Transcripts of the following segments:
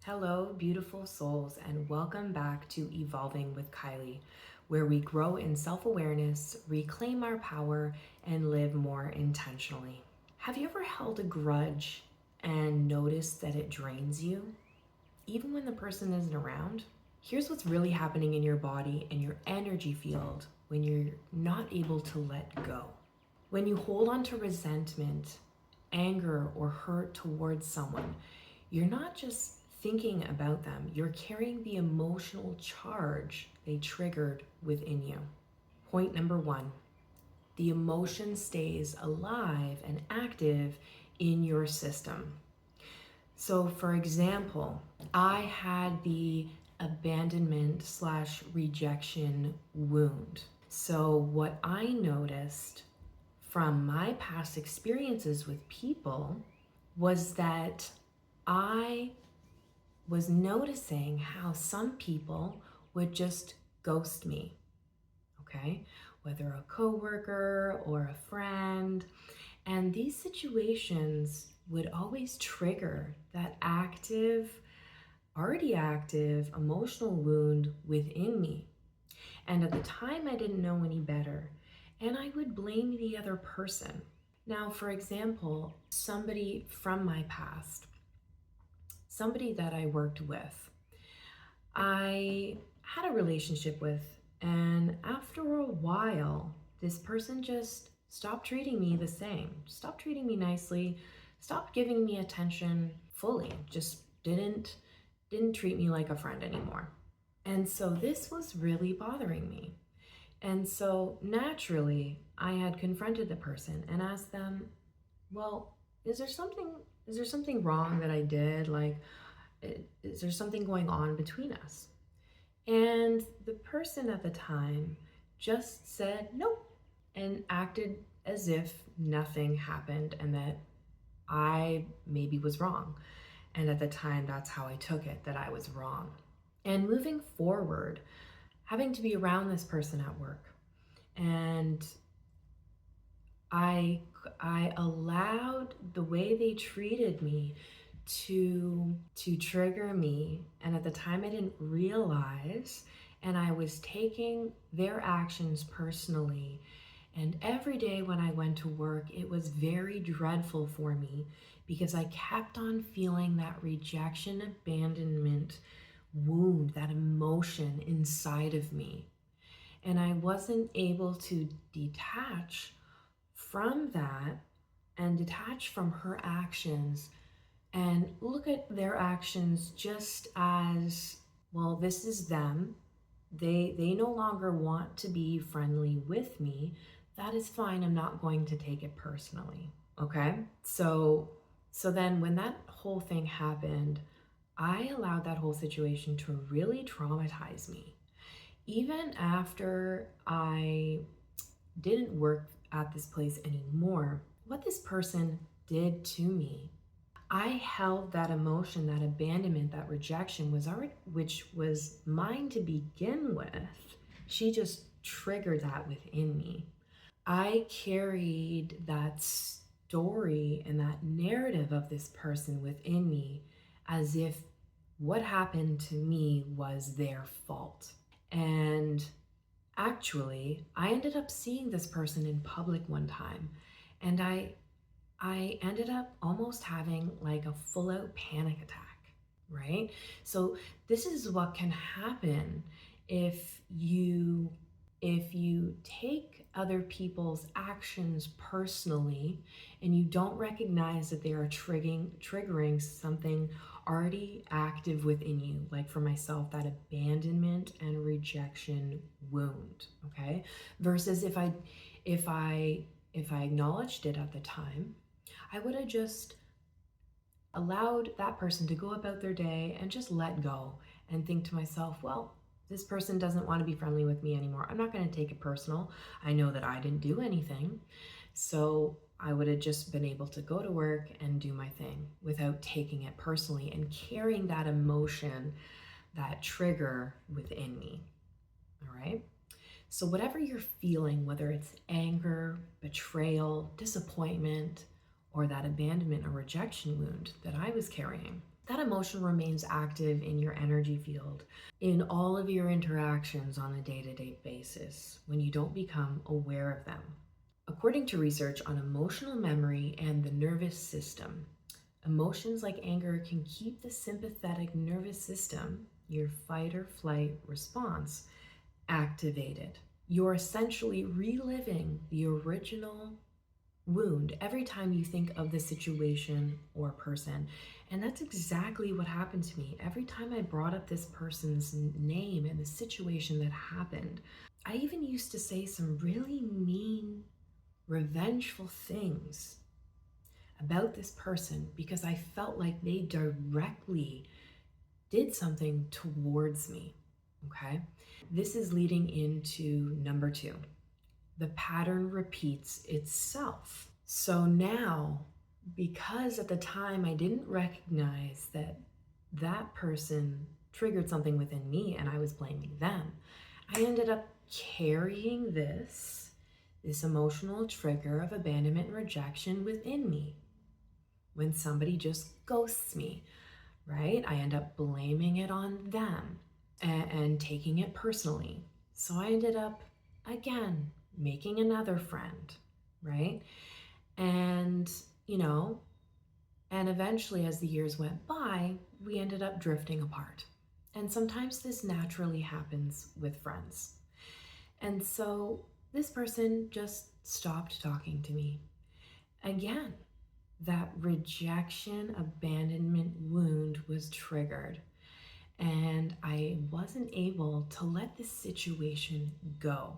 Hello, beautiful souls, and welcome back to Evolving with Kylie, where we grow in self-awareness, reclaim our power, and live more intentionally. Have you ever held a grudge and noticed that it drains you, even when the person isn't around? Here's what's really happening in your body and your energy field when you're not able to let go. When you hold on to resentment, anger, or hurt towards someone, you're not just thinking about them, you're carrying the emotional charge they triggered within you. Point number one, the emotion stays alive and active in your system. So for example, I had the abandonment/rejection wound. So what I noticed from my past experiences with people was that I was noticing how some people would just ghost me, okay? Whether a coworker or a friend. And these situations would always trigger that already active emotional wound within me. And at the time, I didn't know any better. And I would blame the other person. Now, for example, somebody from my past, somebody that I worked with, I had a relationship with, and after a while, this person just stopped treating me the same, stopped treating me nicely, stopped giving me attention fully, just didn't treat me like a friend anymore. And so this was really bothering me. And so naturally, I had confronted the person and asked them, well, is there something wrong that I did? Like, is there something going on between us? And the person at the time just said nope and acted as if nothing happened and that I maybe was wrong. And at the time, that's how I took it, that I was wrong. And moving forward, having to be around this person at work, and I allowed the way they treated me to trigger me. And at the time I didn't realize, and I was taking their actions personally. And every day when I went to work, it was very dreadful for me because I kept on feeling that rejection, abandonment wound, that emotion inside of me. And I wasn't able to detach from that and detach from her actions and look at their actions just as, well, this is them. They no longer want to be friendly with me. That is fine. I'm not going to take it personally. Okay? So then when that whole thing happened, I allowed that whole situation to really traumatize me. Even after I didn't work at this place anymore, what this person did to me, I held that emotion, that abandonment, that rejection which was mine to begin with. She just triggered that within me. I carried that story and that narrative of this person within me as if what happened to me was their fault. And actually, I ended up seeing this person in public one time, and I ended up almost having like a full-out panic attack, right? So this is what can happen if you take other people's actions personally and you don't recognize that they are triggering something already active within you. Like for myself, that abandonment and rejection wound, okay? Versus if I acknowledged it at the time, I would have just allowed that person to go about their day and just let go and think to myself, well, this person doesn't want to be friendly with me anymore. I'm not going to take it personal. I know that I didn't do anything. So I would have just been able to go to work and do my thing without taking it personally and carrying that emotion, that trigger within me. All right? So whatever you're feeling, whether it's anger, betrayal, disappointment, or that abandonment or rejection wound that I was carrying, that emotion remains active in your energy field, in all of your interactions on a day-to-day basis when you don't become aware of them. According to research on emotional memory and the nervous system, emotions like anger can keep the sympathetic nervous system, your fight or flight response, activated. You're essentially reliving the original wound every time you think of the situation or person. And that's exactly what happened to me. Every time I brought up this person's name and the situation that happened, I even used to say some really mean, revengeful things about this person because I felt like they directly did something towards me. Okay? This is leading into number 2. The pattern repeats itself. So now, because at the time I didn't recognize that that person triggered something within me and I was blaming them, I ended up carrying this emotional trigger of abandonment and rejection within me. When somebody just ghosts me, right? I end up blaming it on them and taking it personally. So I ended up, again, making another friend, right? And, and eventually as the years went by, we ended up drifting apart. And sometimes this naturally happens with friends. And so this person just stopped talking to me. Again, that rejection, abandonment wound was triggered. And I wasn't able to let this situation go.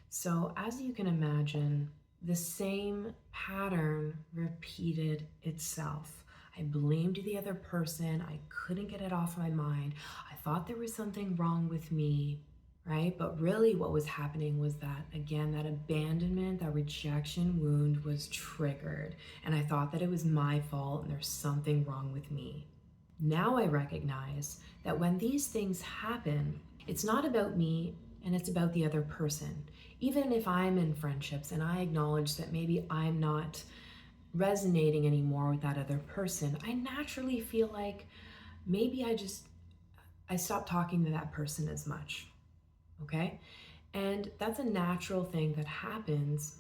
So as you can imagine, the same pattern repeated itself. I blamed the other person. I couldn't get it off my mind. I thought there was something wrong with me, right? But really what was happening was that, again, that abandonment, that rejection wound was triggered. And I thought that it was my fault and there's something wrong with me. Now I recognize that when these things happen, it's not about me and it's about the other person. Even if I'm in friendships and I acknowledge that maybe I'm not resonating anymore with that other person, I naturally feel like maybe I stopped talking to that person as much, okay? And that's a natural thing that happens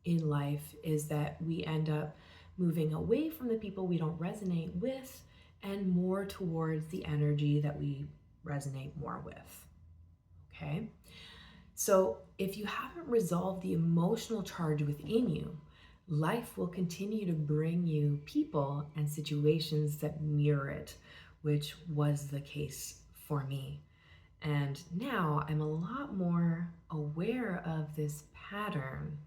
in life, is that we end up moving away from the people we don't resonate with and more towards the energy that we resonate more with, okay? So if you haven't resolved the emotional charge within you, life will continue to bring you people and situations that mirror it, which was the case for me. And now I'm a lot more aware of this pattern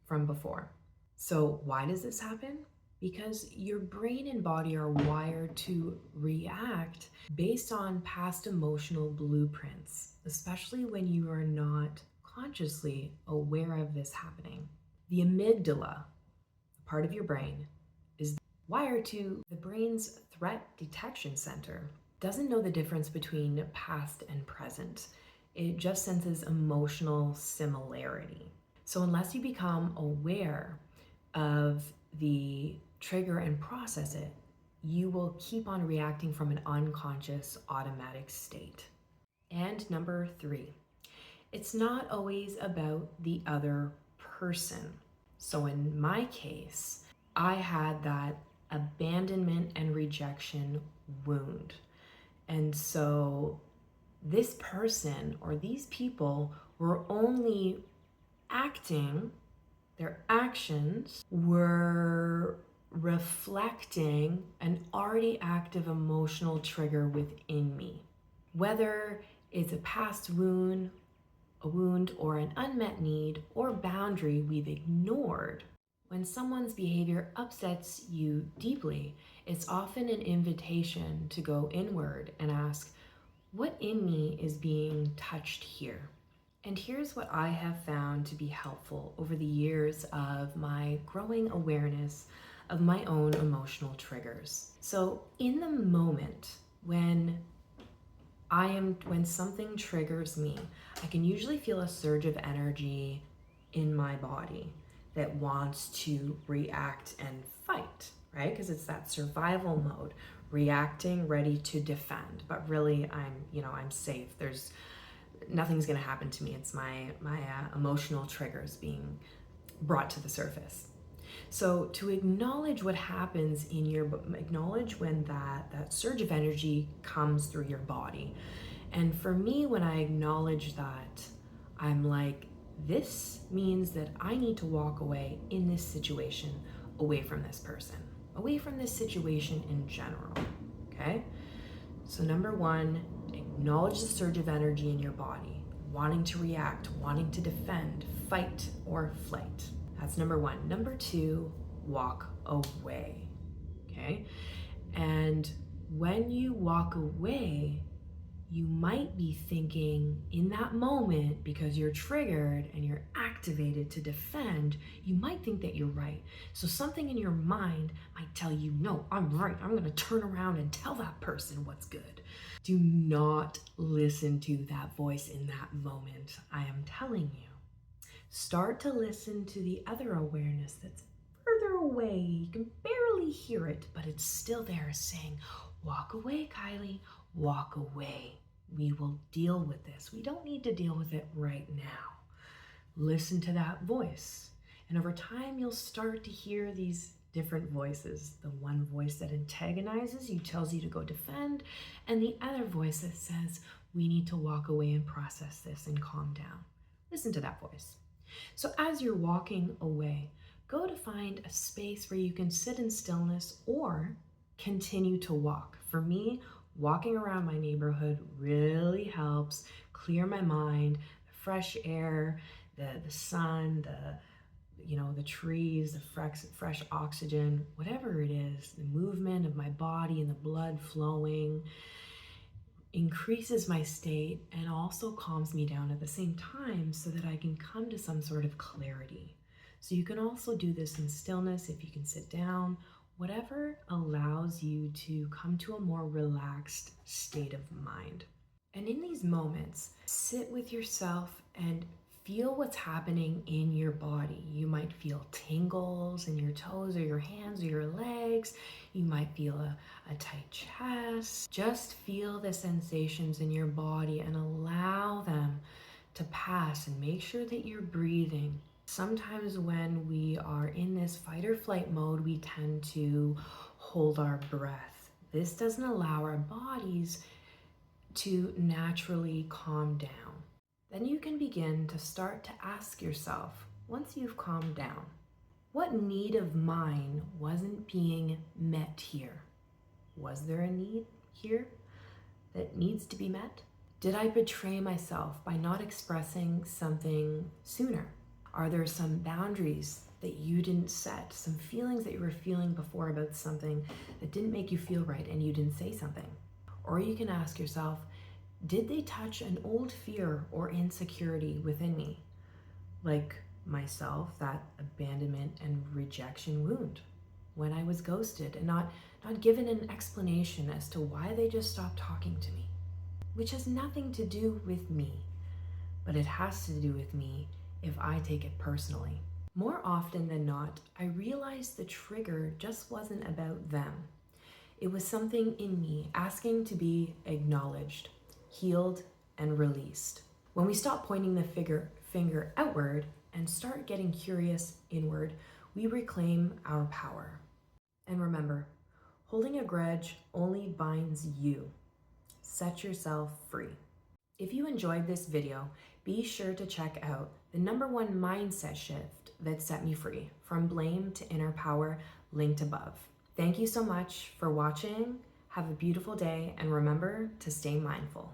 from before. So why does this happen? Because your brain and body are wired to react based on past emotional blueprints, especially when you are not consciously aware of this happening. The amygdala, part of your brain, is wired to the brain's threat detection center. Doesn't know the difference between past and present. It just senses emotional similarity. So unless you become aware of the trigger and process it, you will keep on reacting from an unconscious automatic state. And number 3, it's not always about the other person. So in my case, I had that abandonment and rejection wound. And so this person or these people were only acting, their actions were reflecting an already active emotional trigger within me. Whether it's a past wound, or an unmet need or boundary we've ignored. When someone's behavior upsets you deeply, it's often an invitation to go inward and ask, what in me is being touched here? And here's what I have found to be helpful over the years of my growing awareness of my own emotional triggers. So in the moment when something triggers me, I can usually feel a surge of energy in my body that wants to react and fight, right? Because it's that survival mode, reacting, ready to defend. But really, I'm safe. Nothing's gonna happen to me. It's my emotional triggers being brought to the surface. So to acknowledge what happens acknowledge when that surge of energy comes through your body. And for me, when I acknowledge that, I'm like, this means that I need to walk away in this situation, away from this person, away from this situation in general, okay? So number one, acknowledge the surge of energy in your body, wanting to react, wanting to defend, fight, or flight. That's number one. Number two, walk away, okay? And when you walk away, you might be thinking in that moment, because you're triggered and you're activated to defend, you might think that you're right. So something in your mind might tell you, no, I'm right. I'm gonna turn around and tell that person what's good. Do not listen to that voice in that moment. I am telling you. Start to listen to the other awareness that's further away. You can barely hear it, but it's still there saying, walk away, Kylie, walk away. We will deal with this. We don't need to deal with it right now. Listen to that voice. And over time, you'll start to hear these different voices. The one voice that antagonizes you, tells you to go defend, and the other voice that says, we need to walk away and process this and calm down. Listen to that voice. So as you're walking away, go to find a space where you can sit in stillness or continue to walk. For me, walking around my neighborhood really helps clear my mind. The fresh air, the sun, the trees, the fresh oxygen, whatever it is, the movement of my body and the blood flowing increases my state and also calms me down at the same time so that I can come to some sort of clarity. So you can also do this in stillness if you can sit down, whatever allows you to come to a more relaxed state of mind. And in these moments, sit with yourself and feel what's happening in your body. You might feel tingles in your toes or your hands or your legs. You might feel a tight chest. Just feel the sensations in your body and allow them to pass, and make sure that you're breathing. Sometimes when we are in this fight or flight mode, we tend to hold our breath. This doesn't allow our bodies to naturally calm down. Then you can begin to start to ask yourself, once you've calmed down, what need of mine wasn't being met here? Was there a need here that needs to be met? Did I betray myself by not expressing something sooner? Are there some boundaries that you didn't set, some feelings that you were feeling before about something that didn't make you feel right and you didn't say something? Or you can ask yourself, did they touch an old fear or insecurity within me? Like myself, that abandonment and rejection wound when I was ghosted and not given an explanation as to why they just stopped talking to me, which has nothing to do with me, but it has to do with me if I take it personally. More often than not, I realized the trigger just wasn't about them. It was something in me asking to be acknowledged, healed, and released. When we stop pointing the finger outward and start getting curious inward, we reclaim our power. And remember, holding a grudge only binds you. Set yourself free. If you enjoyed this video, be sure to check out the #1 mindset shift that set me free, from blame to inner power, linked above. Thank you so much for watching. Have a beautiful day, and remember to stay mindful.